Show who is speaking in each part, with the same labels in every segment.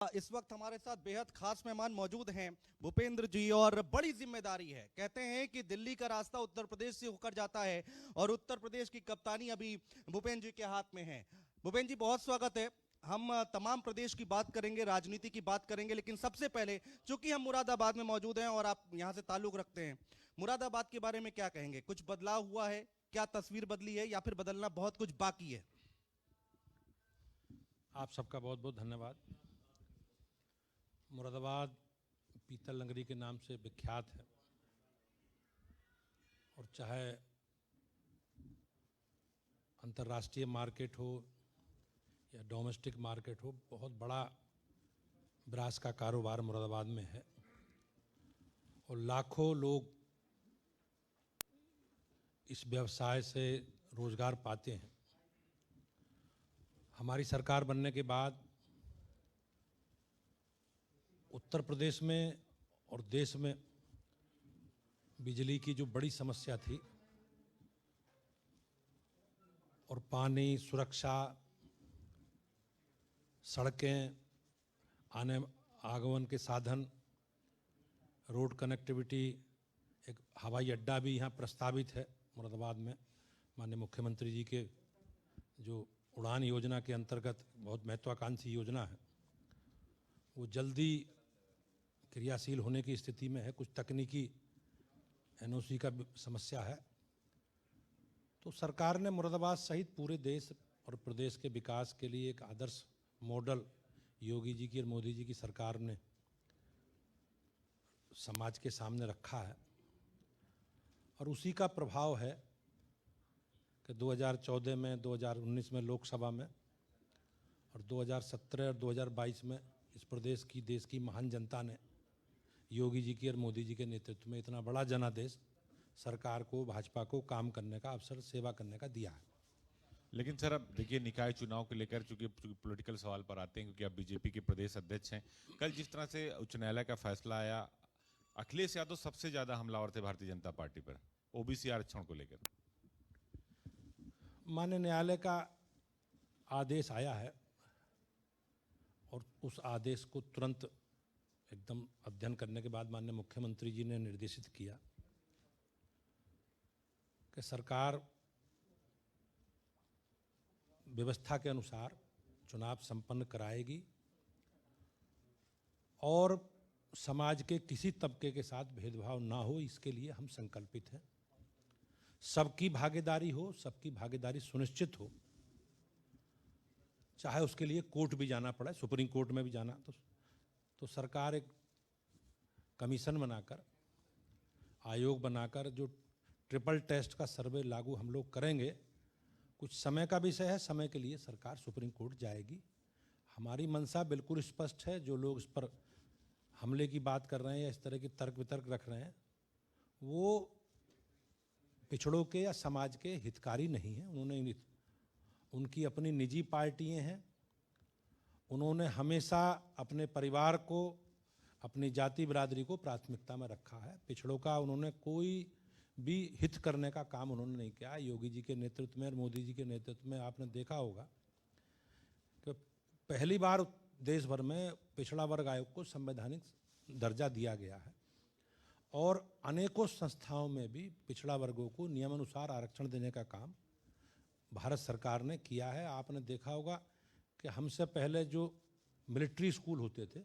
Speaker 1: इस वक्त हमारे साथ बेहद खास मेहमान मौजूद हैं भूपेंद्र जी, और बड़ी जिम्मेदारी है। कहते हैं कि दिल्ली का रास्ता उत्तर प्रदेश से होकर जाता है और उत्तर प्रदेश की कप्तानी अभी भूपेंद्र जी के हाथ में है। भूपेंद्र जी, बहुत स्वागत है। हम तमाम प्रदेश की बात करेंगे, राजनीति की बात करेंगे, लेकिन सबसे पहले चूंकि हम मुरादाबाद में मौजूद हैं और आप यहाँ से ताल्लुक रखते हैं, मुरादाबाद के बारे में क्या कहेंगे? कुछ बदलाव हुआ है? क्या तस्वीर बदली है या फिर बदलना बहुत कुछ बाकी है?
Speaker 2: आप सबका बहुत बहुत धन्यवाद। मुरादाबाद पीतल नगरी के नाम से विख्यात है और चाहे अंतर्राष्ट्रीय मार्केट हो या डोमेस्टिक मार्केट हो, बहुत बड़ा ब्रास का कारोबार मुरादाबाद में है और लाखों लोग इस व्यवसाय से रोजगार पाते हैं। हमारी सरकार बनने के बाद उत्तर प्रदेश में और देश में बिजली की जो बड़ी समस्या थी और पानी, सुरक्षा, सड़कें, आने आगमन के साधन, रोड कनेक्टिविटी, एक हवाई अड्डा भी यहाँ प्रस्तावित है मुरादाबाद में। माननीय मुख्यमंत्री जी के जो उड़ान योजना के अंतर्गत बहुत महत्वाकांक्षी योजना है, वो जल्दी क्रियाशील होने की स्थिति में है। कुछ तकनीकी एनओसी का समस्या है, तो सरकार ने मुरादाबाद सहित पूरे देश और प्रदेश के विकास के लिए एक आदर्श मॉडल योगी जी की और मोदी जी की सरकार ने समाज के सामने रखा है और उसी का प्रभाव है कि 2014 में, 2019 में लोकसभा में और 2017 और 2022 में इस प्रदेश की, देश की महान जनता ने योगी जी की और मोदी जी के नेतृत्व में इतना बड़ा जनादेश सरकार को, भाजपा को काम करने का अवसर, सेवा करने का दिया है।
Speaker 3: लेकिन सर, अब देखिए, निकाय चुनाव को लेकर चूंकि पॉलिटिकल सवाल पर आते हैं, क्योंकि आप बीजेपी के प्रदेश अध्यक्ष हैं। कल जिस तरह से उच्च न्यायालय का फैसला आया, अखिलेश यादव सबसे ज्यादा हमलावर थे भारतीय जनता पार्टी पर ओबीसी आरक्षण को लेकर।
Speaker 2: माननीय न्यायालय का आदेश आया है और उस आदेश को तुरंत एकदम अध्ययन करने के बाद माननीय मुख्यमंत्री जी ने निर्देशित किया कि सरकार व्यवस्था के अनुसार चुनाव संपन्न कराएगी और समाज के किसी तबके के साथ भेदभाव ना हो, इसके लिए हम संकल्पित हैं। सबकी भागीदारी हो, सबकी भागीदारी सुनिश्चित हो, चाहे उसके लिए कोर्ट भी जाना पड़े, सुप्रीम कोर्ट में भी जाना। तो सरकार एक कमीशन बनाकर, आयोग बनाकर जो ट्रिपल टेस्ट का सर्वे लागू हम लोग करेंगे, कुछ समय का विषय है, समय के लिए सरकार सुप्रीम कोर्ट जाएगी। हमारी मंशा बिल्कुल स्पष्ट है। जो लोग इस पर हमले की बात कर रहे हैं या इस तरह की तर्क वितर्क रख रहे हैं, वो पिछड़ों के या समाज के हितकारी नहीं हैं। उनकी अपनी निजी पार्टियां हैं। उन्होंने हमेशा अपने परिवार को, अपनी जाति बिरादरी को प्राथमिकता में रखा है। पिछड़ों का उन्होंने कोई भी हित करने का काम उन्होंने नहीं किया। योगी जी के नेतृत्व में और मोदी जी के नेतृत्व में आपने देखा होगा कि पहली बार देश भर में पिछड़ा वर्ग आयोग को संवैधानिक दर्जा दिया गया है और अनेकों संस्थाओं में भी पिछड़ा वर्गों को नियमानुसार आरक्षण देने का काम भारत सरकार ने किया है। आपने देखा होगा कि हमसे पहले जो मिलिट्री स्कूल होते थे,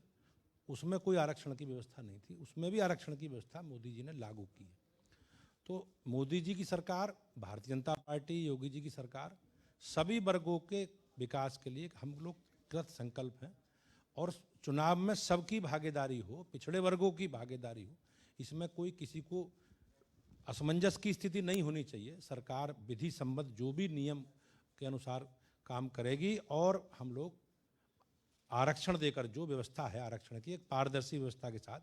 Speaker 2: उसमें कोई आरक्षण की व्यवस्था नहीं थी, उसमें भी आरक्षण की व्यवस्था मोदी जी ने लागू की है। तो मोदी जी की सरकार, भारतीय जनता पार्टी, योगी जी की सरकार सभी वर्गों के विकास के लिए हम लोग कृत संकल्प हैं और चुनाव में सबकी भागीदारी हो, पिछड़े वर्गों की भागीदारी हो, इसमें कोई किसी को असमंजस की स्थिति नहीं होनी चाहिए। सरकार विधि सम्मत जो भी नियम के अनुसार काम करेगी और हम लोग आरक्षण देकर, जो व्यवस्था है आरक्षण की, एक पारदर्शी व्यवस्था के साथ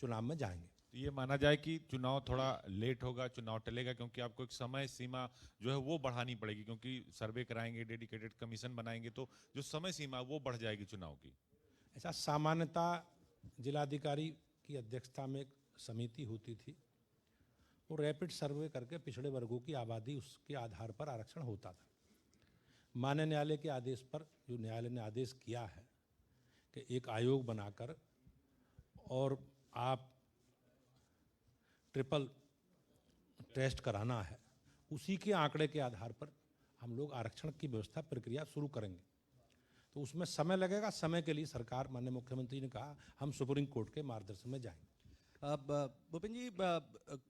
Speaker 2: चुनाव में जाएंगे।
Speaker 3: तो ये माना जाए कि चुनाव थोड़ा लेट होगा, चुनाव टलेगा, क्योंकि आपको एक समय सीमा जो है वो बढ़ानी पड़ेगी, क्योंकि सर्वे कराएंगे, डेडिकेटेड कमीशन बनाएंगे, तो जो समय सीमा वो बढ़ जाएगी चुनाव की।
Speaker 2: ऐसा सामान्यतः जिलाधिकारी की अध्यक्षता में एक समिति होती थी, वो रैपिड सर्वे करके पिछड़े वर्गों की आबादी, उसके आधार पर आरक्षण होता था। माननीय न्यायालय के आदेश पर जो न्यायालय ने आदेश किया है कि एक आयोग बनाकर और आप ट्रिपल टेस्ट कराना है, उसी के आंकड़े के आधार पर हम लोग आरक्षण की व्यवस्था प्रक्रिया शुरू करेंगे। तो उसमें समय लगेगा, समय के लिए सरकार, माननीय मुख्यमंत्री ने कहा हम सुप्रीम कोर्ट के मार्गदर्शन में जाएंगे।
Speaker 1: अब भूपेन जी,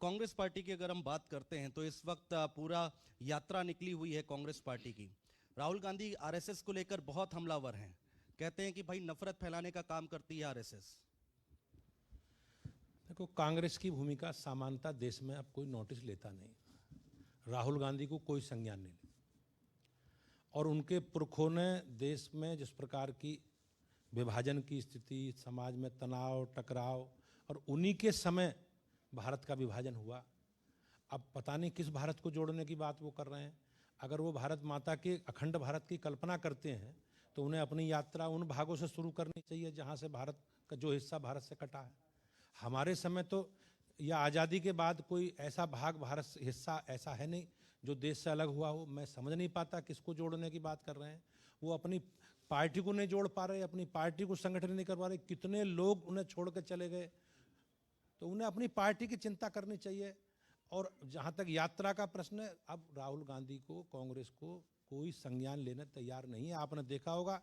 Speaker 1: कांग्रेस पार्टी की अगर हम बात करते हैं तो इस वक्त पूरा यात्रा निकली हुई है कांग्रेस पार्टी की। राहुल गांधी आरएसएस को लेकर बहुत हमलावर हैं, कहते हैं कि भाई नफरत फैलाने का काम करती है आरएसएस।
Speaker 2: देखो, कांग्रेस की भूमिका सामान्यतः देश में अब कोई नोटिस लेता नहीं, राहुल गांधी को कोई संज्ञान नहीं लेता, और उनके पुरखों ने देश में जिस प्रकार की विभाजन की स्थिति, समाज में तनाव, टकराव, और उन्हीं के समय भारत का विभाजन हुआ। अब पता नहीं किस भारत को जोड़ने की बात वो कर रहे हैं। अगर वो भारत माता के अखंड भारत की कल्पना करते हैं तो उन्हें अपनी यात्रा उन भागों से शुरू करनी चाहिए जहाँ से भारत का जो हिस्सा भारत से कटा है। हमारे समय तो या आज़ादी के बाद कोई ऐसा भाग भारत से हिस्सा ऐसा है नहीं जो देश से अलग हुआ हो। मैं समझ नहीं पाता किसको जोड़ने की बात कर रहे हैं। वो अपनी पार्टी को नहीं जोड़ पा रहे, अपनी पार्टी को संगठन नहीं कर पा रहे। कितने लोग उन्हें छोड़ कर चले गए, तो उन्हें अपनी पार्टी की चिंता करनी चाहिए। और जहाँ तक यात्रा का प्रश्न है, अब राहुल गांधी को, कांग्रेस को कोई संज्ञान लेने तैयार नहीं है। आपने देखा होगा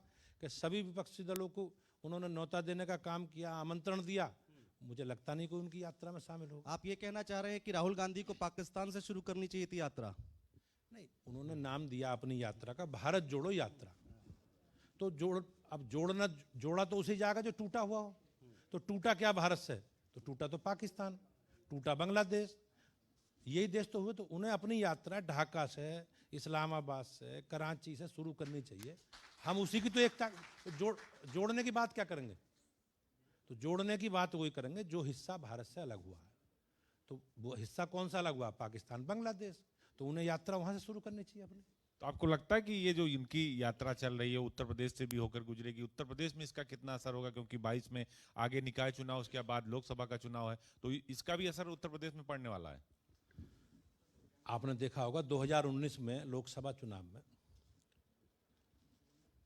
Speaker 2: कि सभी विपक्षी दलों को उन्होंने न्योता देने का काम किया, आमंत्रण दिया। मुझे लगता नहीं कि उनकी यात्रा में शामिल हो।
Speaker 1: आप ये कहना चाह रहे हैं कि राहुल गांधी को पाकिस्तान से शुरू करनी चाहिए थी यात्रा?
Speaker 2: नहीं, उन्होंने नाम दिया अपनी यात्रा का भारत जोड़ो यात्रा। तो अब जोड़ा तो उसी जाएगा जो टूटा हुआ हो। तो टूटा क्या भारत से? तो टूटा तो पाकिस्तान, टूटा बांग्लादेश, यही देश तो हुए। तो उन्हें अपनी यात्रा ढाका से, इस्लामाबाद से, कराची से शुरू करनी चाहिए। हम उसी की तो एकता, जोड़ने की बात क्या करेंगे? तो जोड़ने की बात वही करेंगे जो हिस्सा भारत से अलग हुआ है। तो वो हिस्सा कौन सा अलग हुआ? पाकिस्तान, बांग्लादेश। तो उन्हें यात्रा वहां से शुरू करनी चाहिए अपनी।
Speaker 3: तो आपको लगता है कि ये जो इनकी यात्रा चल रही है उत्तर प्रदेश से भी होकर गुजरेगी, उत्तर प्रदेश में इसका कितना असर होगा? क्योंकि 22 में आगे निकाय चुनाव, उसके बाद लोकसभा का चुनाव है, तो इसका भी असर उत्तर प्रदेश में पड़ने वाला है।
Speaker 2: आपने देखा होगा 2019 में लोकसभा चुनाव में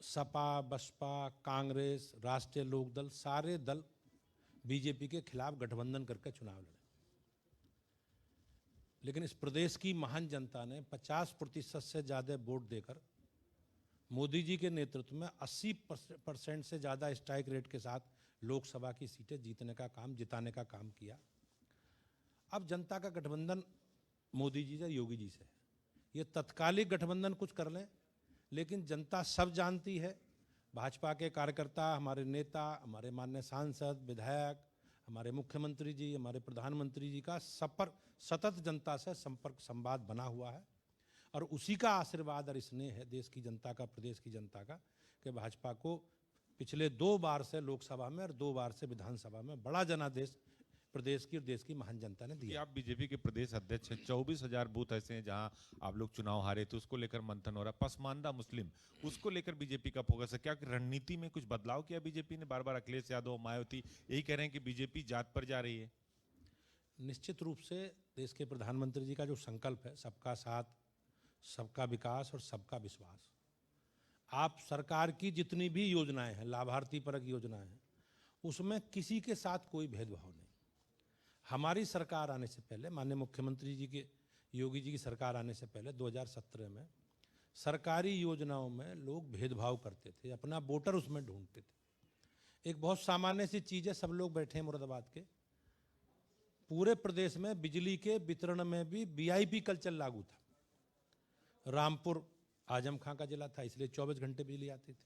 Speaker 2: सपा, बसपा, कांग्रेस, राष्ट्रीय लोकदल, सारे दल बीजेपी के खिलाफ गठबंधन करके चुनाव लड़े। लेकिन इस प्रदेश की महान जनता ने 50% से ज़्यादा वोट देकर मोदी जी के नेतृत्व में 80% से ज़्यादा स्ट्राइक रेट के साथ लोकसभा की सीटें जिताने का काम किया। अब जनता का गठबंधन मोदी जी से, योगी जी से, ये तत्कालिक गठबंधन कुछ कर लें, लेकिन जनता सब जानती है, भाजपा के कार्यकर्ता, हमारे नेता, हमारे माननीय सांसद, विधायक, हमारे मुख्यमंत्री जी, हमारे प्रधानमंत्री जी का सतत जनता से संपर्क संवाद बना हुआ है। और उसी का आशीर्वाद और स्नेह है देश की जनता का, प्रदेश की जनता का, कि भाजपा को पिछले 2 बार से लोकसभा में और 2 बार से विधानसभा में बड़ा जनादेश प्रदेश की और देश की महान जनता ने दिया।
Speaker 3: आप बीजेपी के प्रदेश अध्यक्ष हैं, 24,000 बूथ ऐसे हैं जहां आप लोग चुनाव हारे थे, उसको लेकर मंथन हो रहा है। पसमानदा मुस्लिम, उसको लेकर बीजेपी का फोकस है। क्या रणनीति में कुछ बदलाव किया बीजेपी ने? बार बार अखिलेश यादव, मायावती यही कह रहे हैं कि बीजेपी जात पर जा रही है।
Speaker 2: निश्चित रूप से देश के प्रधानमंत्री जी का जो संकल्प है, सबका साथ, सबका विकास और सबका विश्वास, आप सरकार की जितनी भी योजनाएं हैं, लाभार्थी परक योजनाएं हैं, उसमें किसी के साथ कोई भेदभाव नहीं। हमारी सरकार आने से पहले, माननीय मुख्यमंत्री जी के, योगी जी की सरकार आने से पहले 2017 में सरकारी योजनाओं में लोग भेदभाव करते थे, अपना वोटर उसमें ढूंढते थे। एक बहुत सामान्य सी चीज़ है, सब लोग बैठे हैं मुरादाबाद के, पूरे प्रदेश में बिजली के वितरण में भी वीआईपी कल्चर लागू था। रामपुर आजम खां का जिला था, इसलिए 24 घंटे बिजली आती थी।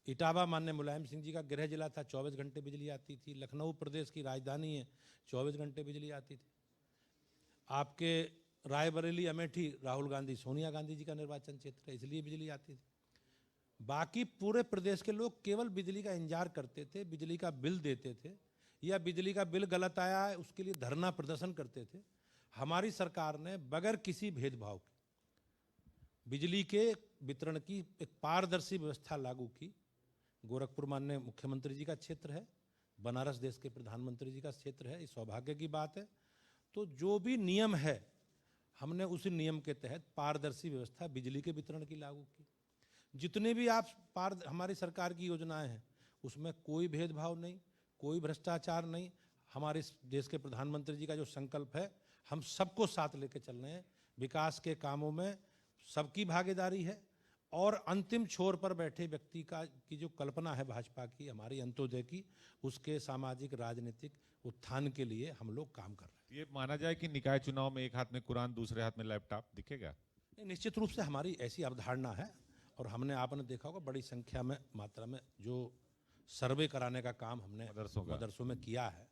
Speaker 2: इटावा माननीय मुलायम सिंह जी का गृह जिला था, 24 घंटे बिजली आती थी। लखनऊ प्रदेश की राजधानी है, 24 घंटे बिजली आती थी। आपके रायबरेली, अमेठी राहुल गांधी, सोनिया गांधी जी का निर्वाचन क्षेत्र है, इसलिए बिजली आती थी। बाकी पूरे प्रदेश के लोग केवल बिजली का इंतजार करते थे, बिजली का बिल देते थे, या बिजली का बिल गलत आया है उसके लिए धरना प्रदर्शन करते थे। हमारी सरकार ने बगैर किसी भेदभाव के बिजली के वितरण की एक पारदर्शी व्यवस्था लागू की। गोरखपुर माननीय मुख्यमंत्री जी का क्षेत्र है, बनारस देश के प्रधानमंत्री जी का क्षेत्र है, इस सौभाग्य की बात है। तो जो भी नियम है, हमने उसी नियम के तहत पारदर्शी व्यवस्था बिजली के वितरण की लागू की। जितने भी आप हमारी सरकार की योजनाएं हैं, उसमें कोई भेदभाव नहीं, कोई भ्रष्टाचार नहीं। हमारे इस देश के प्रधानमंत्री जी का जो संकल्प है, हम सबको साथ लेके चल रहे हैं। विकास के कामों में सबकी भागीदारी है और अंतिम छोर पर बैठे व्यक्ति की जो कल्पना है भाजपा की, हमारी अंत्योदय की, उसके सामाजिक राजनीतिक उत्थान के लिए हम लोग काम कर रहे हैं।
Speaker 3: ये माना जाए कि निकाय चुनाव में एक हाथ में कुरान दूसरे हाथ में लैपटॉप दिखेगा?
Speaker 2: निश्चित रूप से हमारी ऐसी अवधारणा है और हमने आपने देखा होगा बड़ी संख्या में मात्रा में जो सर्वे कराने का काम हमने मदरसों में किया है,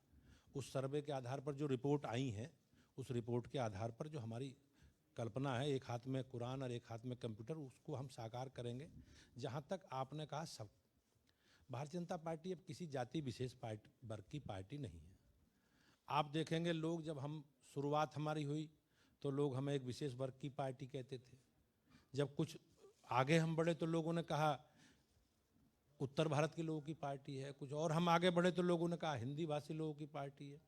Speaker 2: उस सर्वे के आधार पर जो रिपोर्ट आई है, उस रिपोर्ट के आधार पर जो हमारी कल्पना है, एक हाथ में कुरान और एक हाथ में कंप्यूटर, उसको हम साकार करेंगे। जहाँ तक आपने कहा, सब भारतीय जनता पार्टी अब किसी जाति विशेष वर्ग की पार्टी नहीं है। आप देखेंगे लोग, जब हम शुरुआत हमारी हुई तो लोग हमें एक विशेष वर्ग की पार्टी कहते थे। जब कुछ आगे हम बढ़े तो लोगों ने कहा उत्तर भारत के लोगों की पार्टी है, कुछ और हम आगे बढ़े तो लोगों ने कहा हिंदी भाषी लोगों की पार्टी है,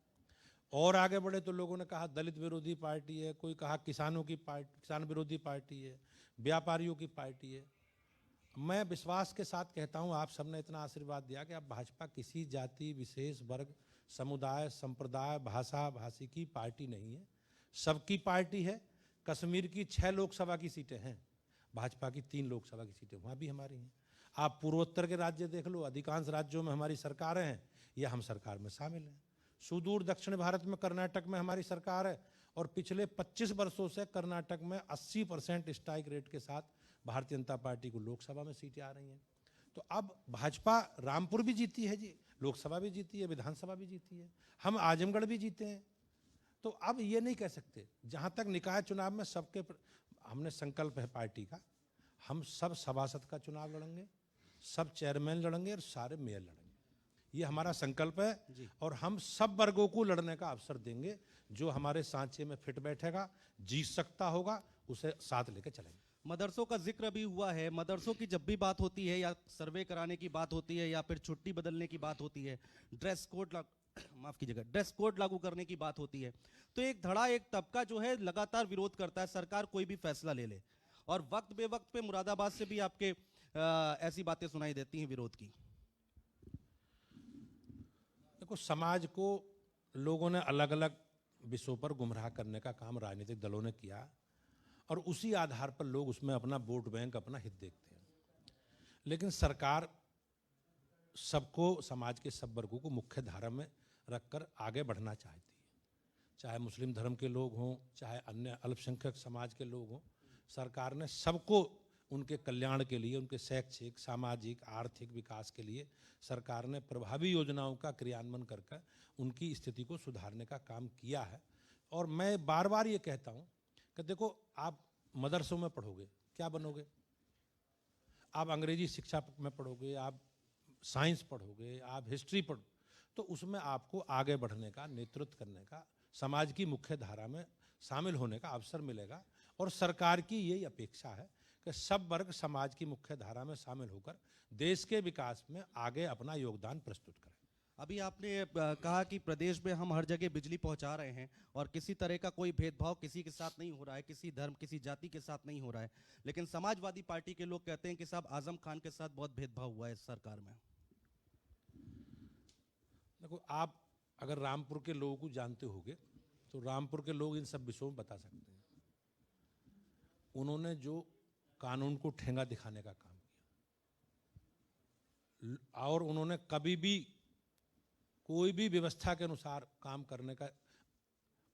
Speaker 2: और आगे बढ़े तो लोगों ने कहा दलित विरोधी पार्टी है, कोई कहा किसानों की पार्टी, किसान विरोधी पार्टी है, व्यापारियों की पार्टी है। मैं विश्वास के साथ कहता हूं, आप सबने इतना आशीर्वाद दिया कि अब भाजपा किसी जाति विशेष वर्ग समुदाय संप्रदाय भाषा भाषी की पार्टी नहीं है, सबकी पार्टी है। कश्मीर की 6 लोकसभा की सीटें हैं, भाजपा की 3 लोकसभा की सीटें वहाँ भी हमारी हैं। आप पूर्वोत्तर के राज्य देख लो, अधिकांश राज्यों में हमारी सरकारें हैं या हम सरकार में शामिल हैं। सुदूर दक्षिण भारत में कर्नाटक में हमारी सरकार है और पिछले 25 वर्षों से कर्नाटक में 80% स्ट्राइक रेट के साथ भारतीय जनता पार्टी को लोकसभा में सीटें आ रही हैं। तो अब भाजपा रामपुर भी जीती है जी, लोकसभा भी जीती है, विधानसभा भी जीती है, हम आजमगढ़ भी जीते हैं। तो अब ये नहीं कह सकते, जहाँ तक निकाय चुनाव में सबके हमने संकल्प है पार्टी का, हम सब सभासद का चुनाव लड़ेंगे, सब चेयरमैन लड़ेंगे और सारे मेयर लड़ेंगे। ये हमारा संकल्प है और हम सब वर्गों को लड़ने का अवसर देंगे। जो हमारे सांचे में फिट बैठेगा, जीत सकता होगा, उसे साथ लेके चलेंगे।
Speaker 1: मदरसों का जिक्र भी हुआ है। मदरसों की जब भी बात होती है या सर्वे कराने की बात होती है या फिर छुट्टी बदलने की बात होती है, ड्रेस कोड लागू करने की बात होती है, तो एक धड़ा एक तबका जो है लगातार विरोध करता है सरकार कोई भी फैसला ले ले, और वक्त बेवक्त पे मुरादाबाद से भी आपके ऐसी बातें सुनाई देती हैं विरोध की।
Speaker 2: देखो, समाज को लोगों ने अलग अलग विषयों पर गुमराह करने का काम राजनीतिक दलों ने किया और उसी आधार पर लोग उसमें अपना वोट बैंक, अपना हित देखते हैं। लेकिन सरकार सबको, समाज के सब वर्गों को मुख्य धारा में रखकर आगे बढ़ना चाहती है, चाहे मुस्लिम धर्म के लोग हों, चाहे अन्य अल्पसंख्यक समाज के लोग हों। सरकार ने सबको उनके कल्याण के लिए, उनके शैक्षिक सामाजिक आर्थिक विकास के लिए सरकार ने प्रभावी योजनाओं का क्रियान्वयन करके उनकी स्थिति को सुधारने का काम किया है। और मैं बार बार ये कहता हूँ कि देखो, आप मदरसों में पढ़ोगे, क्या बनोगे? आप अंग्रेजी शिक्षा में पढ़ोगे, आप साइंस पढ़ोगे, आप हिस्ट्री पढ़ो, तो उसमें आपको आगे बढ़ने का, नेतृत्व करने का, समाज की मुख्य धारा में शामिल होने का अवसर मिलेगा। और सरकार की यही अपेक्षा है कि सब वर्ग समाज की मुख्य धारा में शामिल होकर देश के विकास में आगे अपना योगदान प्रस्तुत करें।
Speaker 1: अभी आपने कहा कि प्रदेश में हम हर जगह बिजली पहुंचा रहे हैं और किसी तरह का कोई भेदभाव किसी के साथ नहीं हो रहा है, किसी धर्म किसी जाति के साथ नहीं हो रहा है, लेकिन समाजवादी पार्टी के लोग कहते हैं कि साहब आजम खान के साथ बहुत भेदभाव हुआ है इस सरकार में।
Speaker 2: देखो, आप अगर रामपुर के लोगों को जानते होंगे तो रामपुर के लोग इन सब विषयों में बता सकते हैं। उन्होंने जो कानून को ठेंगा दिखाने का काम किया और उन्होंने कभी भी कोई भी व्यवस्था के अनुसार काम करने का,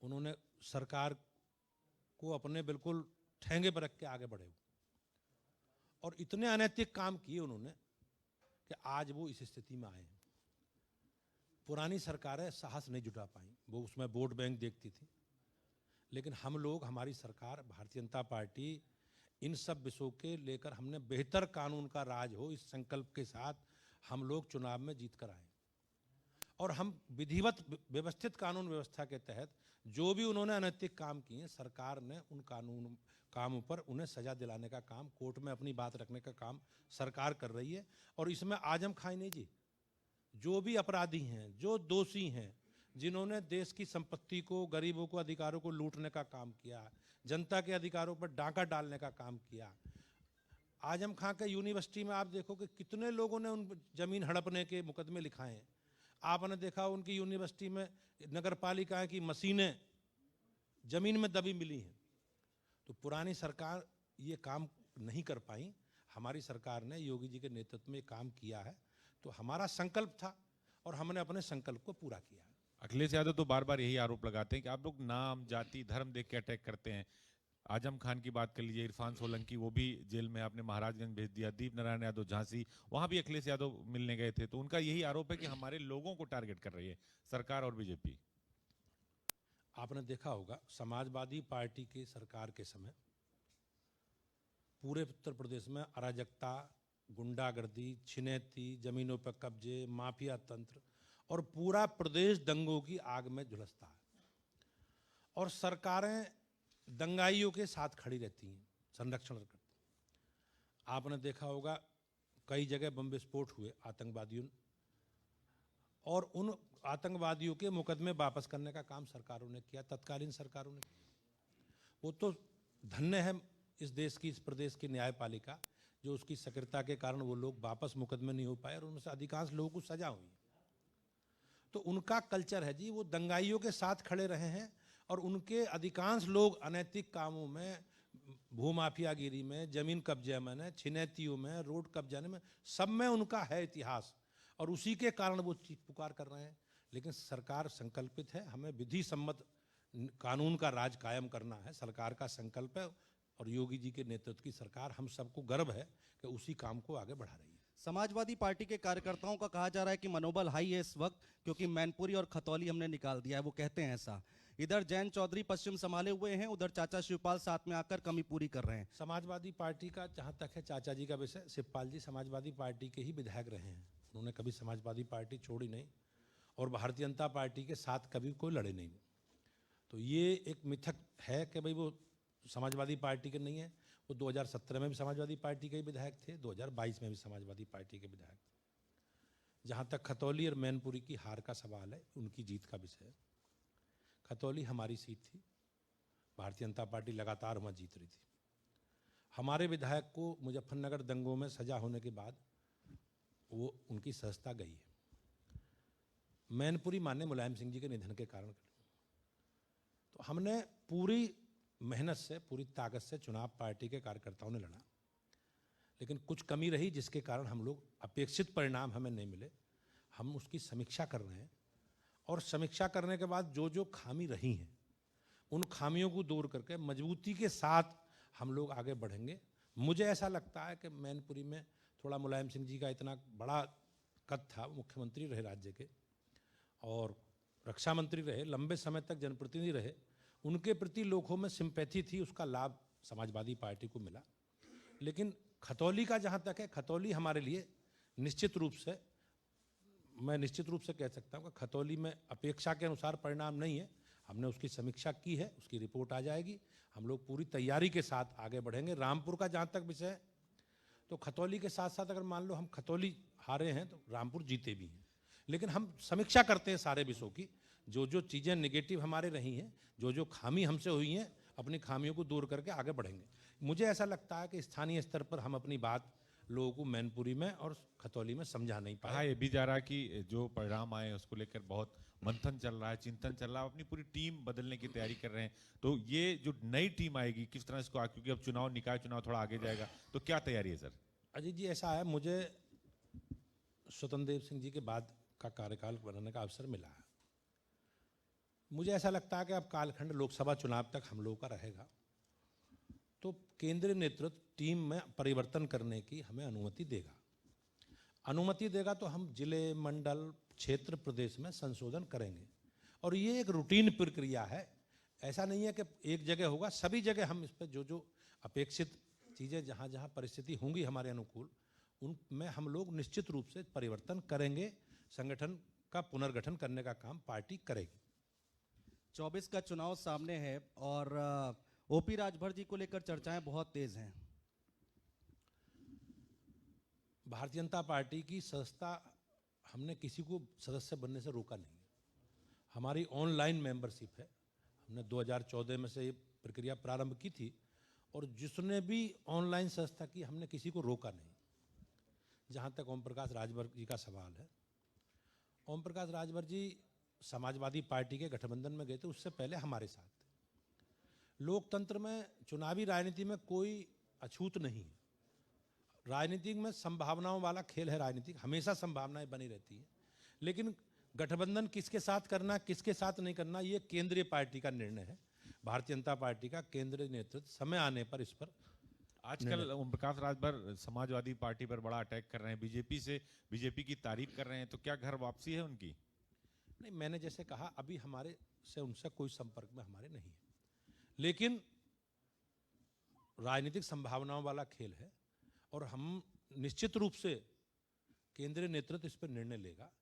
Speaker 2: उन्होंने सरकार को अपने बिल्कुल ठेंगे पर रख के आगे बढ़े और इतने अनैतिक काम किए उन्होंने कि आज वो इस स्थिति में आए हैं। पुरानी सरकारें साहस नहीं जुटा पाई, वो उसमें वोट बैंक देखती थी, लेकिन हम लोग, हमारी सरकार भारतीय जनता पार्टी इन सब विषयों के लेकर हमने बेहतर कानून का राज हो, इस संकल्प के साथ हम लोग चुनाव में जीत कर आए और हम विधिवत व्यवस्थित कानून व्यवस्था के तहत जो भी उन्होंने अनैतिक काम किए, सरकार ने उन कानून कामों पर उन्हें सजा दिलाने का काम, कोर्ट में अपनी बात रखने का काम सरकार कर रही है। और इसमें आजम खाई नहीं जी, जो भी अपराधी हैं, जो दोषी हैं, जिन्होंने देश की संपत्ति को, गरीबों को, अधिकारों को लूटने का काम किया, जनता के अधिकारों पर डाका डालने का काम किया, आजम खां के यूनिवर्सिटी में आप देखो कि कितने लोगों ने उन जमीन हड़पने के मुकदमे लिखाए हैं। आपने देखा उनकी यूनिवर्सिटी में नगर पालिका की मशीनें जमीन में दबी मिली हैं। तो पुरानी सरकार ये काम नहीं कर पाई, हमारी सरकार ने योगी जी के नेतृत्व में काम किया है। तो हमारा संकल्प था और हमने अपने संकल्प को पूरा किया है।
Speaker 3: अखिलेश यादव तो बार बार यही आरोप लगाते हैं कि आप लोग नाम, जाति, धर्म देख के अटैक करते हैं। आजम खान की बात कर लीजिए, इरफान सोलंकी वो भी जेल में, आपने महाराजगंज भेज दिया। दीप नारायण यादव झांसी, वहां भी अखिलेश यादव मिलने गए थे। तो उनका यही आरोप है कि हमारे लोगों को टारगेट कर रही है सरकार और बीजेपी।
Speaker 2: आपने देखा होगा समाजवादी पार्टी की सरकार के समय पूरे उत्तर प्रदेश में अराजकता, गुंडागर्दी, छिनैती, जमीनों पर कब्जे, माफिया तंत्र और पूरा प्रदेश दंगों की आग में झुलसता है। और सरकारें दंगाइयों के साथ खड़ी रहती हैं, संरक्षण करती हैं। आपने देखा होगा कई जगह बम विस्फोट हुए आतंकवादियों, और उन आतंकवादियों के मुकदमे वापस करने का काम सरकारों ने किया, तत्कालीन सरकारों ने किया। वो तो धन्य है इस देश की, इस प्रदेश की न्यायपालिका, जो उसकी सक्रियता के कारण वो लोग वापस मुकदमे नहीं हो पाए और उनमें से अधिकांश लोगों को सजा हुई। तो उनका कल्चर है जी, वो दंगाइयों के साथ खड़े रहे हैं और उनके अधिकांश लोग अनैतिक कामों में, भूमाफियागिरी में, जमीन कब्जे में, छिनैतियों में, रोड कब्जाने में, सब में उनका है इतिहास, और उसी के कारण वो चीख पुकार कर रहे हैं। लेकिन सरकार संकल्पित है, हमें विधि सम्मत कानून का राज कायम करना है, सरकार का संकल्प है। और योगी जी के नेतृत्व की सरकार, हम सबको गर्व है कि उसी काम को आगे बढ़ा रही है।
Speaker 1: समाजवादी पार्टी के कार्यकर्ताओं का कहा जा रहा है कि मनोबल हाई है इस वक्त, क्योंकि मैनपुरी और खतौली हमने निकाल दिया है। वो कहते हैं ऐसा। इधर जयंत चौधरी पश्चिम संभाले हुए हैं, उधर चाचा शिवपाल साथ में आकर कमी पूरी कर रहे हैं।
Speaker 2: समाजवादी पार्टी का जहाँ तक है चाचा जी का विषय, शिवपाल जी समाजवादी पार्टी के ही विधायक रहे हैं, उन्होंने कभी समाजवादी पार्टी छोड़ी नहीं और भारतीय जनता पार्टी के साथ कभी कोई लड़े नहीं। तो ये एक मिथक है कि भाई वो समाजवादी पार्टी के नहीं है। वो 2017 में भी समाजवादी पार्टी के ही विधायक थे, 2022 में भी समाजवादी पार्टी के विधायक थे। जहाँ तक खतौली और मैनपुरी की हार का सवाल है, उनकी जीत का विषय है। खतौली हमारी सीट थी, भारतीय जनता पार्टी लगातार वहाँ जीत रही थी। हमारे विधायक को मुजफ्फरनगर दंगों में सजा होने के बाद वो उनकी सदस्यता गई है। मैनपुरी माननीय मुलायम सिंह जी के निधन के कारण। तो हमने पूरी मेहनत से, पूरी ताकत से चुनाव पार्टी के कार्यकर्ताओं ने लड़ा, लेकिन कुछ कमी रही जिसके कारण हम लोग अपेक्षित परिणाम हमें नहीं मिले। हम उसकी समीक्षा कर रहे हैं और समीक्षा करने के बाद जो जो खामी रही हैं उन खामियों को दूर करके मजबूती के साथ हम लोग आगे बढ़ेंगे। मुझे ऐसा लगता है कि मैनपुरी में थोड़ा मुलायम सिंह जी का इतना बड़ा कद था, मुख्यमंत्री रहे राज्य के और रक्षा मंत्री रहे, लंबे समय तक जनप्रतिनिधि रहे, उनके प्रति लोगों में सिंपैथी थी, उसका लाभ समाजवादी पार्टी को मिला। लेकिन खतौली का जहाँ तक है, खतौली हमारे लिए निश्चित रूप से, मैं निश्चित रूप से कह सकता हूँ कि खतौली में अपेक्षा के अनुसार परिणाम नहीं है। हमने उसकी समीक्षा की है, उसकी रिपोर्ट आ जाएगी, हम लोग पूरी तैयारी के साथ आगे बढ़ेंगे। रामपुर का जहाँ तक विषय है, तो खतौली के साथ साथ अगर मान लो हम खतौली हारे हैं तो रामपुर जीते भी हैं। लेकिन हम समीक्षा करते हैं सारे विषयों की, जो जो चीज़ें नेगेटिव हमारे रही हैं, जो जो खामी हमसे हुई हैं, अपनी खामियों को दूर करके आगे बढ़ेंगे। मुझे ऐसा लगता है कि स्थानीय स्तर पर हम अपनी बात लोगों को मैनपुरी में और खतौली में समझा नहीं पाए।
Speaker 3: हाँ, ये भी जा रहा है कि जो परिणाम आए उसको लेकर बहुत मंथन चल रहा है, चिंतन चल रहा है, अपनी पूरी टीम बदलने की तैयारी कर रहे हैं। तो ये जो नई टीम आएगी किस तरह इसको, क्योंकि अब चुनाव, निकाय चुनाव थोड़ा आगे जाएगा, तो क्या तैयारी है सर?
Speaker 2: अजीत जी, ऐसा है, मुझे स्वतंत्र देव सिंह जी के बाद का कार्यकाल बनाने का अवसर मिला है। मुझे ऐसा लगता है कि अब कालखंड लोकसभा चुनाव तक हम लोगों का रहेगा, तो केंद्रीय नेतृत्व टीम में परिवर्तन करने की हमें अनुमति देगा। अनुमति देगा तो हम जिले, मंडल, क्षेत्र, प्रदेश में संशोधन करेंगे और ये एक रूटीन प्रक्रिया है। ऐसा नहीं है कि एक जगह होगा, सभी जगह हम इस पर जो जो अपेक्षित चीज़ें, जहाँ जहाँ परिस्थिति होंगी हमारे अनुकूल, उनमें हम लोग निश्चित रूप से परिवर्तन करेंगे। संगठन का पुनर्गठन करने का काम पार्टी करेगी।
Speaker 1: 24 का चुनाव सामने है और ओपी राजभर जी को लेकर चर्चाएं बहुत तेज हैं।
Speaker 2: भारतीय जनता पार्टी की सदस्यता, हमने किसी को सदस्य बनने से रोका नहीं। हमारी ऑनलाइन मेंबरशिप है, हमने 2014 में से ये प्रक्रिया प्रारंभ की थी और जिसने भी ऑनलाइन संस्था की हमने किसी को रोका नहीं। जहाँ तक ओम प्रकाश राजभर जी का सवाल है, ओम प्रकाश राजभर जी समाजवादी पार्टी के गठबंधन में गए थे, उससे पहले हमारे साथ थे। लोकतंत्र में, चुनावी राजनीति में कोई अछूत नहीं है। राजनीति में संभावनाओं वाला खेल है। राजनीति हमेशा संभावनाएं बनी रहती है, लेकिन गठबंधन किसके साथ करना, किसके साथ नहीं करना, ये केंद्रीय पार्टी का निर्णय है। भारतीय जनता पार्टी का केंद्रीय नेतृत्व समय आने पर इस पर
Speaker 3: आजकल ओम प्रकाश राजभर समाजवादी पार्टी पर बड़ा अटैक कर रहे हैं, बीजेपी की तारीफ कर रहे हैं, तो क्या घर वापसी है उनकी?
Speaker 2: नहीं, मैंने जैसे कहा, अभी हमारे से उनसे कोई संपर्क में हमारे नहीं है, लेकिन राजनीतिक संभावनाओं वाला खेल है और हम निश्चित रूप से केंद्रीय नेतृत्व इस पर निर्णय लेगा।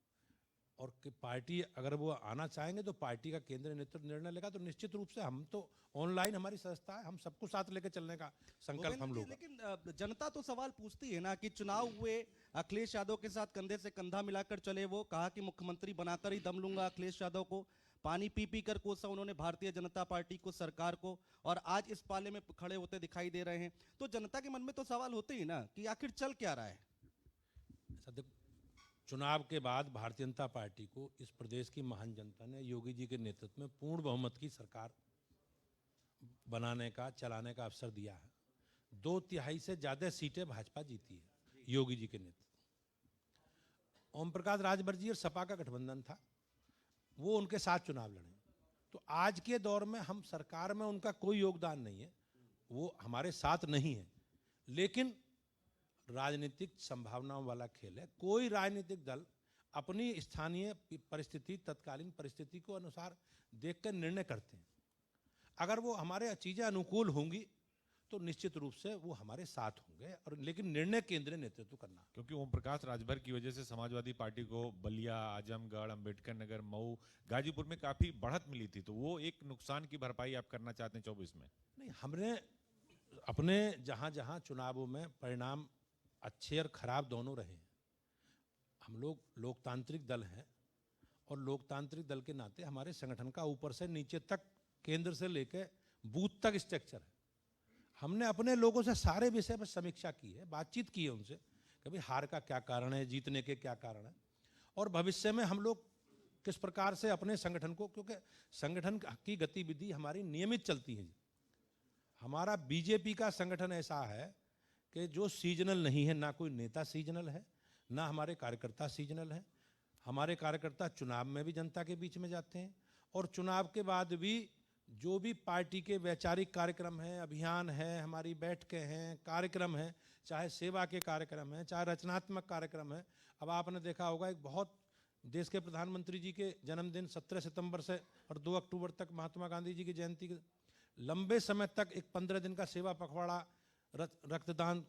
Speaker 2: और कि पार्टी अगर वो आना चाहेंगे तो पार्टी का केंद्रीय नेतृत्व निर्णय लेगा। तो निश्चित रूप से हम तो ऑनलाइन हमारी संस्था है, हम सबको साथ लेकर चलने का संकल्प हम लोग।
Speaker 1: लेकिन जनता तो सवाल पूछती है ना कि चुनाव हुए, अखिलेश यादव के साथ कंधे से कंधा मिलाकर चले, वो कहा कि मुख्यमंत्री बनाकर ही दम लूंगा अखिलेश यादव को, पानी पी पी कर कोसा उन्होंने भारतीय जनता पार्टी को, सरकार को, और आज इस पाले में खड़े होते दिखाई दे रहे हैं। तो जनता के मन में तो सवाल होते ही ना कि आखिर चल क्या रहा है।
Speaker 2: चुनाव के बाद भारतीय जनता पार्टी को इस प्रदेश की महान जनता ने योगी जी के नेतृत्व में पूर्ण बहुमत की सरकार बनाने का, चलाने का अवसर दिया है। 2/3 से ज्यादा सीटें भाजपा जीती है योगी जी के नेतृत्व। ओम प्रकाश राजभर जी और सपा का गठबंधन था, वो उनके साथ चुनाव लड़े। तो आज के दौर में हम सरकार में उनका कोई योगदान नहीं है, वो हमारे साथ नहीं है, लेकिन राजनीतिक संभावनाओं वाला खेल है। कोई राजनीतिक दल अपनी स्थानीय परिस्थिति, तत्कालीन परिस्थिति को अनुसार देखकर निर्णय करते हैं। अगर वो हमारे चीजें अनुकूल होंगी तो निश्चित रूप से वो हमारे साथ होंगे, और लेकिन निर्णय केंद्रीय नेतृत्व करना।
Speaker 3: क्योंकि ओम प्रकाश राजभर की वजह से समाजवादी पार्टी को बलिया, आजमगढ़, अंबेडकर नगर, मऊ, गाजीपुर में काफी बढ़त मिली थी, तो वो एक नुकसान की भरपाई आप करना चाहते हैं 24 में?
Speaker 2: नहीं, हमने अपने जहां जहां चुनावों में परिणाम अच्छे और खराब दोनों रहे हैं, हम लोग लोकतांत्रिक दल हैं, और लोकतांत्रिक दल के नाते हमारे संगठन का ऊपर से नीचे तक, केंद्र से लेकर बूथ तक स्ट्रक्चर है। हमने अपने लोगों से सारे विषय पर समीक्षा की है, बातचीत की है उनसे, कभी हार का क्या कारण है, जीतने के क्या कारण है, और भविष्य में हम लोग किस प्रकार से अपने संगठन को, क्योंकि संगठन की गतिविधि हमारी नियमित चलती है। हमारा बीजेपी का संगठन ऐसा है कि जो सीजनल नहीं है, ना कोई नेता सीजनल है, ना हमारे कार्यकर्ता सीजनल है। हमारे कार्यकर्ता चुनाव में भी जनता के बीच में जाते हैं, और चुनाव के बाद भी जो भी पार्टी के वैचारिक कार्यक्रम हैं, अभियान है, हमारी बैठकें हैं, कार्यक्रम हैं, चाहे सेवा के कार्यक्रम हैं, चाहे रचनात्मक कार्यक्रम है। अब आपने देखा होगा, एक बहुत देश के प्रधानमंत्री जी के जन्मदिन 17 सितंबर से और 2 अक्टूबर तक महात्मा गांधी जी की जयंती के लंबे समय तक एक 15 दिन का सेवा पखवाड़ा, रक्तदान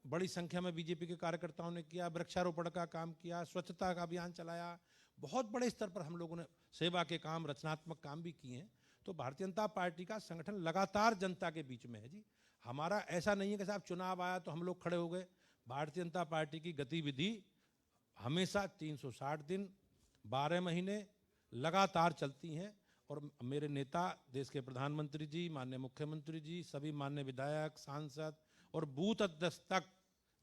Speaker 2: बड़ी संख्या में बीजेपी के कार्यकर्ताओं ने किया, वृक्षारोपण का काम किया, स्वच्छता का अभियान चलाया, बहुत बड़े स्तर पर हम लोगों ने सेवा के काम, रचनात्मक काम भी किए हैं। तो भारतीय जनता पार्टी का संगठन लगातार जनता के बीच में है जी। हमारा ऐसा नहीं है कि साहब चुनाव आया तो हम लोग खड़े हो गए। भारतीय जनता पार्टी की गतिविधि हमेशा 360 दिन 12 महीने लगातार चलती हैं, और मेरे नेता, देश के प्रधानमंत्री जी, माननीय मुख्यमंत्री जी, सभी माननीय विधायक, सांसद और बूथ अध्यक्ष तक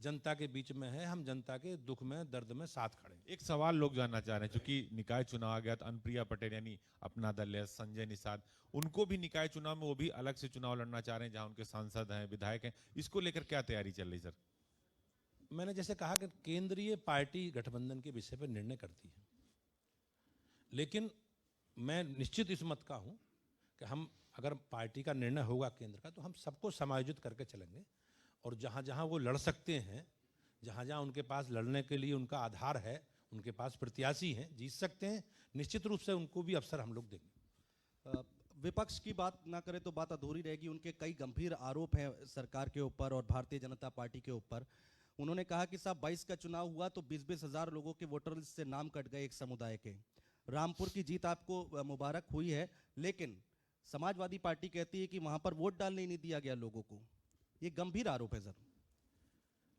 Speaker 2: जनता के बीच में है। हम जनता के दुख में, दर्द में साथ खड़े हैं।
Speaker 3: एक सवाल लोग जानना चाह रहे हैं, क्योंकि निकाय चुनाव आ गया तो अनुप्रिया पटेल यानी अपना दल है, संजय निषाद, उनको भी निकाय चुनाव में वो भी अलग से चुनाव लड़ना चाह रहे हैं, जहां उनके सांसद हैं, विधायक हैं। इसको लेकर क्या तैयारी चल रही सर?
Speaker 2: मैंने जैसे कहा कि केंद्रीय पार्टी गठबंधन के विषय पर निर्णय करती है, लेकिन मैं निश्चित इस मत का हूं कि हम, अगर पार्टी का निर्णय होगा केंद्र का, तो हम सबको समायोजित करके चलेंगे, और जहां जहां वो लड़ सकते हैं, जहां जहां उनके पास लड़ने के लिए उनका आधार है, उनके पास प्रत्याशी हैं, जीत सकते हैं, निश्चित रूप से उनको भी अवसर हम लोग देंगे।
Speaker 1: विपक्ष की बात ना करें तो बात अधूरी रहेगी। उनके कई गंभीर आरोप हैं सरकार के ऊपर और भारतीय जनता पार्टी के ऊपर। उन्होंने कहा कि साहब 22 का चुनाव हुआ तो 20-20 हजार लोगों के वोटर लिस्ट से नाम कट गए एक समुदाय के। रामपुर की जीत आपको मुबारक हुई है, लेकिन समाजवादी पार्टी कहती है कि वहां पर वोट डालने नहीं दिया गया लोगों को। ये गंभीर आरोप है सर।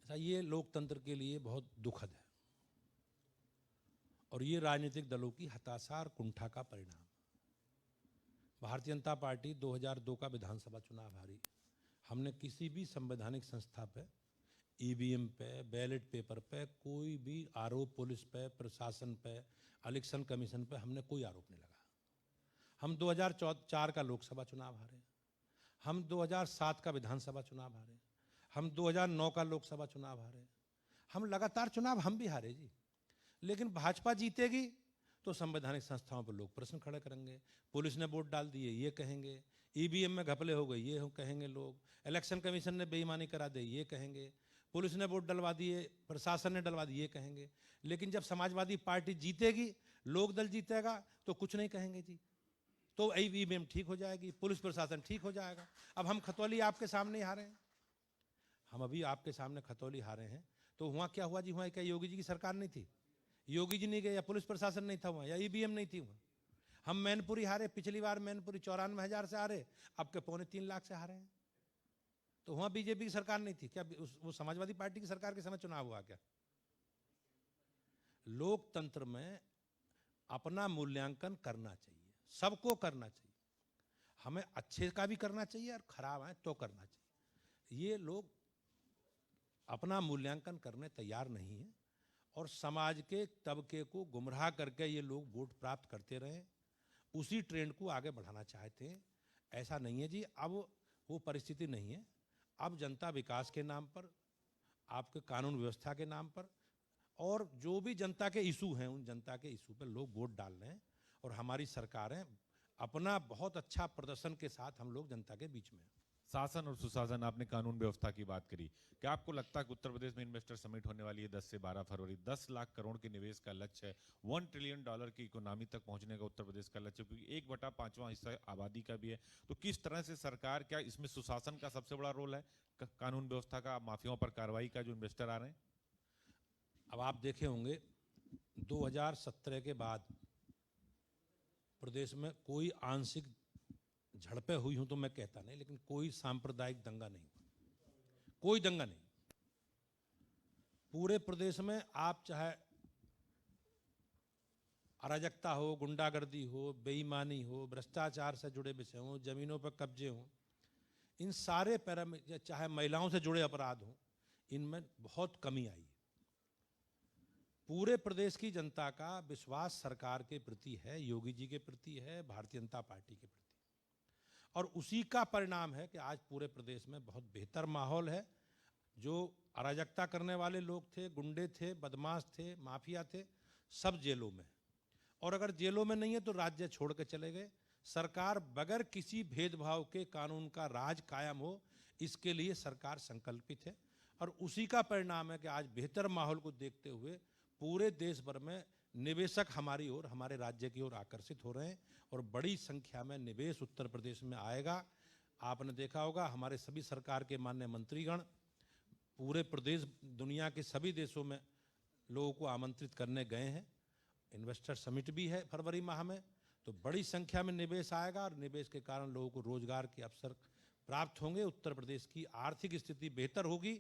Speaker 2: ऐसा, ये लोकतंत्र के लिए बहुत दुखद है, और ये राजनीतिक दलों की हताशा और कुंठा का परिणाम। भारतीय जनता पार्टी 2002 का विधानसभा चुनाव हारी। हमने किसी भी संवैधानिक संस्था पे, ईवीएम पे, बैलेट पेपर पे कोई भी आरोप, पुलिस पे, प्रशासन पे, इलेक्शन कमीशन पे हमने कोई आरोप नहीं लगाया। हम 2004 का लोकसभा चुनाव हारे, हम 2007 का विधानसभा चुनाव हारे, हम 2009 का लोकसभा चुनाव हारे, हम लगातार चुनाव हम भी हारे जी। लेकिन भाजपा जीतेगी तो संवैधानिक संस्थाओं पर लोग प्रश्न खड़े करेंगे, पुलिस ने वोट डाल दिए ये कहेंगे, ईवीएम में घपले हो गए ये कहेंगे लोग, इलेक्शन कमीशन ने बेईमानी करा दी ये कहेंगे, पुलिस ने वोट डलवा दिए, प्रशासन ने डलवा दिए ये कहेंगे। लेकिन जब समाजवादी पार्टी जीतेगी, लोक दल जीतेगा तो कुछ नहीं कहेंगे जी। तो ईवीएम ठीक हो जाएगी, पुलिस प्रशासन ठीक हो जाएगा। अब हम खतौली आपके सामने ही हारे हैं, हम अभी आपके सामने खतौली हारे हैं, तो वहाँ क्या हुआ जी? वहाँ क्या योगी जी की सरकार नहीं थी? योगी जी नहीं गए या पुलिस प्रशासन नहीं था वहाँ, या ईवीएम नहीं थी वहाँ? हम मैनपुरी हारे, पिछली बार मैनपुरी 94,000 से हारे, अब के 3.25 लाख से हारे हैं। तो वहाँ बीजेपी की सरकार नहीं थी क्या? वो समाजवादी पार्टी की सरकार के समय चुनाव हुआ क्या? लोकतंत्र में अपना मूल्यांकन करना चाहिए, सबको करना चाहिए, हमें अच्छे का भी करना चाहिए और खराब है तो करना चाहिए। ये लोग अपना मूल्यांकन करने तैयार नहीं है और समाज के तबके को गुमराह करके ये लोग वोट प्राप्त करते रहे, उसी ट्रेंड को आगे बढ़ाना चाहते हैं। ऐसा नहीं है जी, अब वो परिस्थिति नहीं है। अब जनता विकास के नाम पर, आपके कानून व्यवस्था के नाम पर, और जो भी जनता के इशू हैं उन जनता के इशू पर लोग वोट डाल रहे हैं और हमारी सरकारें अपना बहुत अच्छा प्रदर्शन के साथ हम लोग जनता के बीच में हैं।
Speaker 3: शासन और सुशासन, आपने कानून व्यवस्था की बात करी, क्या आपको लगता है कि उत्तर प्रदेश में इन्वेस्टर समिट होने वाली है 10 से 12 फरवरी, 10 लाख करोड़ के निवेश का लक्ष्य है, $1 ट्रिलियन की इकोनॉमी तक पहुंचने का उत्तर प्रदेश का लक्ष्य, क्योंकि 1/5वां हिस्सा आबादी का भी है, तो किस तरह से सरकार, क्या इसमें सुशासन का सबसे बड़ा रोल है, कानून व्यवस्था का, माफियाओं पर कार्रवाई का, जो इन्वेस्टर आ रहे हैं?
Speaker 2: अब आप देखे होंगे 2017 के बाद प्रदेश में कोई आंशिक झड़पें हुई हूं तो मैं कहता नहीं, लेकिन कोई सांप्रदायिक दंगा नहीं हुआ, कोई दंगा नहीं। पूरे प्रदेश में आप चाहे अराजकता हो, गुंडागर्दी हो, बेईमानी हो, भ्रष्टाचार से जुड़े विषय हो, जमीनों पर कब्जे हो, इन सारे पैरामीटर, चाहे महिलाओं से जुड़े अपराध हो, इनमें बहुत कमी आई है। पूरे प्रदेश की जनता का विश्वास सरकार के प्रति है, योगी जी के प्रति है, भारतीय जनता पार्टी के प्रति, और उसी का परिणाम है कि आज पूरे प्रदेश में बहुत बेहतर माहौल है। जो अराजकता करने वाले लोग थे, गुंडे थे, बदमाश थे, माफिया थे, सब जेलों में, और अगर जेलों में नहीं है तो राज्य छोड़ के चले गए। सरकार बगैर किसी भेदभाव के कानून का राज कायम हो, इसके लिए सरकार संकल्पित है, और उसी का परिणाम है कि आज बेहतर माहौल को देखते हुए पूरे देश भर में निवेशक हमारी ओर, हमारे राज्य की ओर आकर्षित हो रहे हैं और बड़ी संख्या में निवेश उत्तर प्रदेश में आएगा। आपने देखा होगा हमारे सभी सरकार के माननीय मंत्रीगण पूरे प्रदेश, दुनिया के सभी देशों में लोगों को आमंत्रित करने गए हैं। इन्वेस्टर समिट भी है फरवरी माह में, तो बड़ी संख्या में निवेश आएगा और निवेश के कारण लोगों को रोजगार के अवसर प्राप्त होंगे। उत्तर प्रदेश की आर्थिक स्थिति बेहतर होगी,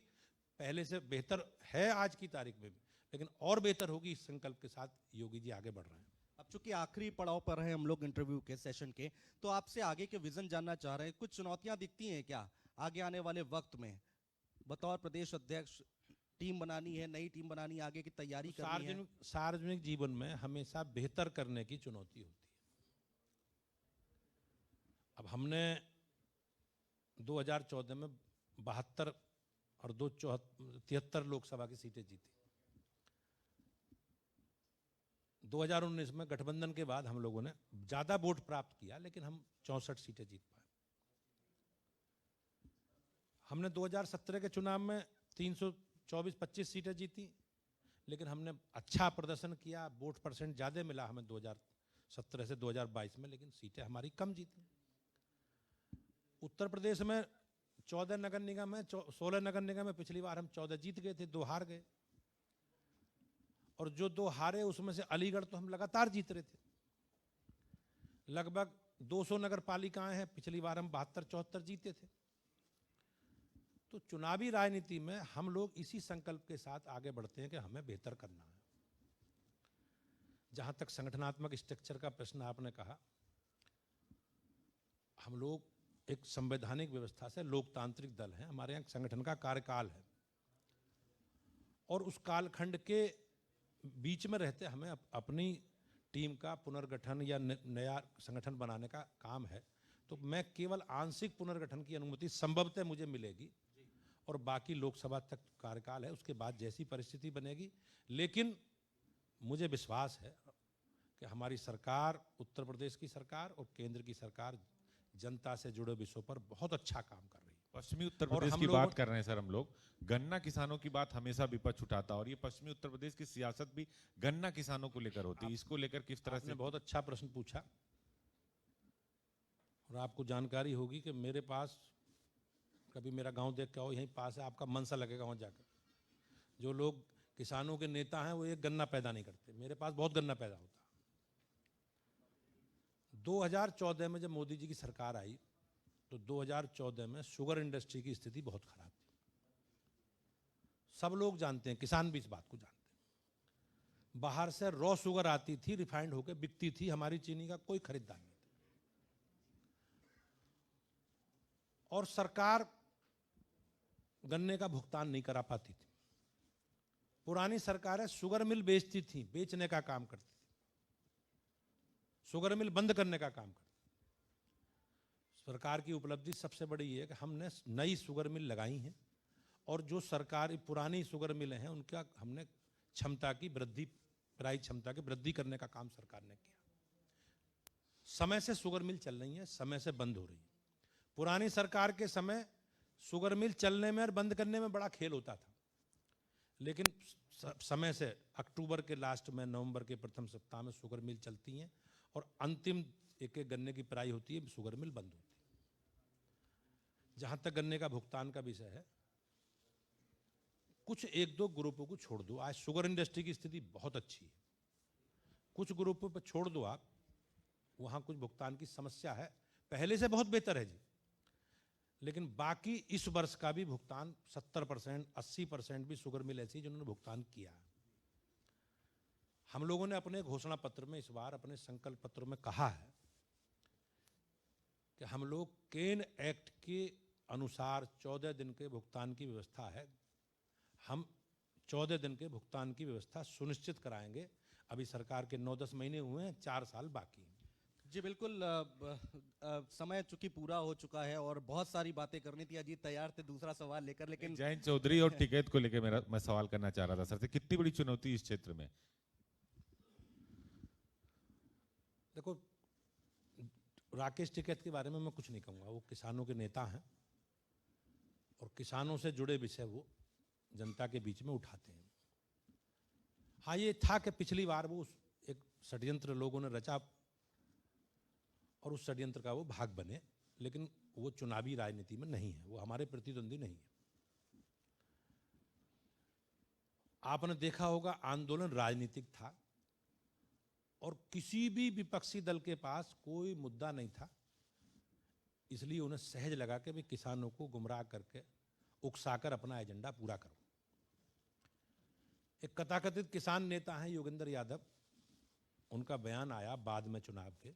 Speaker 2: पहले से बेहतर है आज की तारीख में भी, लेकिन और बेहतर होगी। इस संकल्प के साथ योगी जी आगे बढ़ रहे हैं।
Speaker 1: अब चूंकि आखिरी पड़ाव पर हैं हम लोग इंटरव्यू के सेशन के, तो आपसे आगे के विजन जानना चाह रहे हैं। कुछ चुनौतियां दिखती हैं क्या आगे आने वाले वक्त में? बतौर प्रदेश अध्यक्ष टीम बनानी है, नई टीम बनानी है, आगे की तैयारी करनी है।
Speaker 2: सार्वजनिक जीवन में हमेशा बेहतर करने की चुनौती होती है। अब हमने 2014 में 72 और 73 लोकसभा की सीटें जीती। 2019 में गठबंधन के बाद हम लोगों ने ज्यादा वोट प्राप्त किया, लेकिन हम 64 सीटें जीत पाए। हमने 2017 के चुनाव में 324-25 सीटें जीती, लेकिन हमने अच्छा प्रदर्शन किया, वोट परसेंट ज्यादा मिला हमें 2017 से 2022 में, लेकिन सीटें हमारी कम जीती। उत्तर प्रदेश में 14 नगर निगम है, 16 नगर निगम में पिछली बार हम 14 जीत गए थे, 2 हार गए, और जो 2 हारे उसमें से अलीगढ़ तो हम लगातार जीत रहे थे। लगभग 200 नगर पालिकाएं हैं, पिछली बार हम 72-74 जीते थे। तो चुनावी राजनीति में हम लोग इसी संकल्प के साथ आगे बढ़ते हैं कि हमें बेहतर करना है। जहां तक संगठनात्मक स्ट्रक्चर का प्रश्न आपने कहा, हम लोग एक संवैधानिक व्यवस्था से लोकतांत्रिक दल है, हमारे यहाँ संगठन का कार्यकाल है और उस कालखंड के बीच में रहते हमें अपनी टीम का पुनर्गठन या नया संगठन बनाने का काम है। तो मैं केवल आंशिक पुनर्गठन की अनुमति संभवतः मुझे मिलेगी और बाकी लोकसभा तक कार्यकाल है, उसके बाद जैसी परिस्थिति बनेगी। लेकिन मुझे विश्वास है कि हमारी सरकार, उत्तर प्रदेश की सरकार और केंद्र की सरकार जनता से जुड़े विषयों पर बहुत अच्छा काम कर रही है।
Speaker 3: पश्चिमी उत्तर
Speaker 2: और
Speaker 3: प्रदेश
Speaker 2: हम
Speaker 3: की
Speaker 2: लोगों-
Speaker 3: बात कर रहे हैं सर हम लोग। गन्ना किसानों की बात हमेशा विपक्ष उठाता और ये पश्चिमी उत्तर प्रदेश की सियासत भी गन्ना किसानों को लेकर होती है। इसको लेकर किस तरह
Speaker 2: आपने
Speaker 3: से?
Speaker 2: बहुत अच्छा प्रश्न पूछा और आपको जानकारी होगी कि मेरे पास, कभी मेरा गांव देख के आओ, यहीं पास है, आपका मन सा लगेगा वहाँ जाकर। जो लोग किसानों के नेता हैं वो एक गन्ना पैदा नहीं करते, मेरे पास बहुत गन्ना पैदा होता। 2014 में जब मोदी जी की सरकार आई तो 2014 में शुगर इंडस्ट्री की स्थिति बहुत खराब थी। सब लोग जानते हैं, किसान भी इस बात को जानते हैं। बाहर से रॉ शुगर आती थी, रिफाइंड होकर बिकती थी, हमारी चीनी का कोई खरीदार नहीं था। और सरकार गन्ने का भुगतान नहीं करा पाती थी। पुरानी सरकारें शुगर मिल बेचती थी, बेचने का काम करती थी, शुगर मिल बंद करने का काम करती। सरकार की उपलब्धि सबसे बड़ी ये है कि हमने नई शुगर मिल लगाई हैं और जो सरकारी पुरानी शुगर मिलें हैं उनका हमने क्षमता की वृद्धि, पेराई क्षमता की वृद्धि करने का काम सरकार ने किया। समय से शुगर मिल चल रही है, समय से बंद हो रही है। पुरानी सरकार के समय शुगर मिल चलने में और बंद करने में बड़ा खेल होता था, लेकिन समय से अक्टूबर के लास्ट में, नवंबर के प्रथम सप्ताह में शुगर मिल चलती हैं और अंतिम एक एक गन्ने की पेराई होती है, शुगर मिल बंद होती है। जहां तक गन्ने का भुगतान का विषय है, कुछ एक दो ग्रुपों को छोड़ दो, आज शुगर इंडस्ट्री की स्थिति बहुत अच्छी है। कुछ ग्रुपों पर छोड़ दो आप, वहां कुछ भुगतान की समस्या है, पहले से बहुत बेहतर है जी। लेकिन बाकी इस वर्ष का भी भुगतान 70%, 80% भी शुगर मिल ऐसी जिन्होंने भुगतान किया। हम लोगों ने अपने घोषणा पत्र में, इस बार अपने संकल्प पत्र में कहा है कि हम लोग केन एक्ट के अनुसार 14 दिन के भुगतान की व्यवस्था है, हम 14 दिन के भुगतान की व्यवस्था सुनिश्चित कराएंगे। अभी सरकार के 9-10 महीने हुए हैं, 4 साल बाकी हैं।
Speaker 1: जी बिल्कुल, समय चूंकि पूरा हो चुका है और बहुत सारी बातें करनी थी। अजीत तैयार थे दूसरा सवाल लेकर, लेकिन
Speaker 3: जयंत चौधरी और टिकैत को लेकर मैं सवाल करना चाह रहा था सर से, कितनी बड़ी चुनौती इस क्षेत्र में?
Speaker 2: देखो, राकेश टिकैत के बारे में मैं कुछ नहीं कहूँगा, वो किसानों के नेता हैं और किसानों से जुड़े विषय वो जनता के बीच में उठाते हैं। हाँ, ये था कि पिछली बार वो एक षड्यंत्र लोगों ने रचा और उस षड्यंत्र का वो भाग बने, लेकिन वो चुनावी राजनीति में नहीं है, वो हमारे प्रतिद्वंदी नहीं है। आपने देखा होगा आंदोलन राजनीतिक था और किसी भी विपक्षी दल के पास कोई मुद्दा नहीं था, इसलिए उन्हें सहज लगा कि भी किसानों को गुमराह करके उकसाकर अपना एजेंडा पूरा करो। एक कथाकथित किसान नेता हैं योगेंद्र यादव, उनका बयान आया बाद में चुनाव के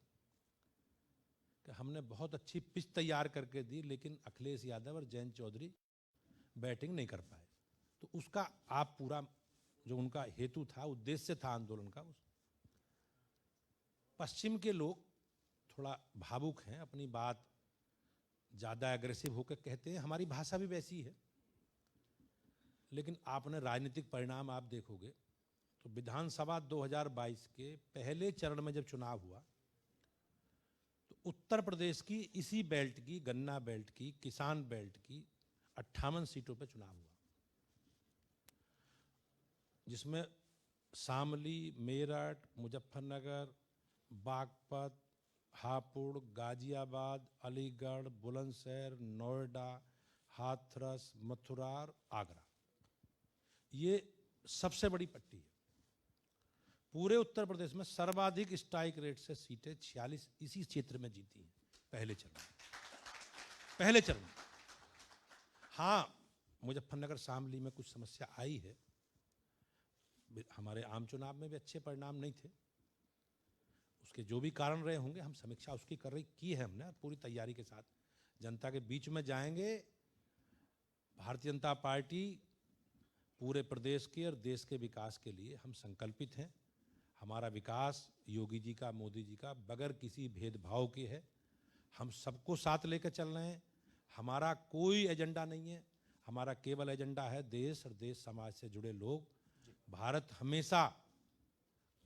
Speaker 2: कि हमने बहुत अच्छी पिच तैयार करके दी, लेकिन अखिलेश यादव और जयंत चौधरी बैटिंग नहीं कर पाए। तो उसका आप पूरा जो उनका हेतु था, उद्देश्य था आंदोलन का, उस पश्चिम के लोग थोड़ा भावुक हैं, अपनी बात ज़्यादा एग्रेसिव होकर कहते हैं, हमारी भाषा भी वैसी है। लेकिन आपने राजनीतिक परिणाम आप देखोगे तो विधानसभा 2022 के पहले चरण में जब चुनाव हुआ तो उत्तर प्रदेश की इसी बेल्ट की, गन्ना बेल्ट की, किसान बेल्ट की 58 सीटों पर चुनाव हुआ, जिसमें शामली, मेरठ, मुजफ्फरनगर, बागपत, हापुड़, गाजियाबाद, अलीगढ़, बुलंदशहर, नोएडा, हाथरस, मथुरा और आगरा, ये सबसे बड़ी पट्टी है। पूरे उत्तर प्रदेश में सर्वाधिक स्ट्राइक रेट से सीटें 46 इसी क्षेत्र में जीती हैं पहले चरण में। हाँ, मुजफ्फरनगर, शामली में कुछ समस्या आई है, हमारे आम चुनाव में भी अच्छे परिणाम नहीं थे, उसके जो भी कारण रहे होंगे हम समीक्षा उसकी की है हमने पूरी तैयारी के साथ जनता के बीच में जाएंगे। भारतीय जनता पार्टी पूरे प्रदेश के और देश के विकास के लिए हम संकल्पित हैं। हमारा विकास योगी जी का, मोदी जी का बगैर किसी भेदभाव के है। हम सबको साथ लेकर चल रहे हैं। हमारा कोई एजेंडा नहीं है, हमारा केवल एजेंडा है देश और देश समाज से जुड़े लोग। भारत हमेशा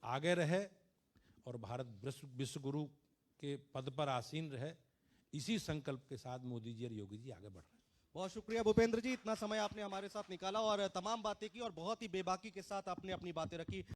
Speaker 2: आगे रहे और भारत विश्व गुरु के पद पर आसीन रहे, इसी संकल्प के साथ मोदी जी और योगी जी आगे बढ़ रहे हैं।
Speaker 1: बहुत शुक्रिया भूपेंद्र जी, इतना समय आपने हमारे साथ निकाला और तमाम बातें की और बहुत ही बेबाकी के साथ आपने अपनी बातें रखी।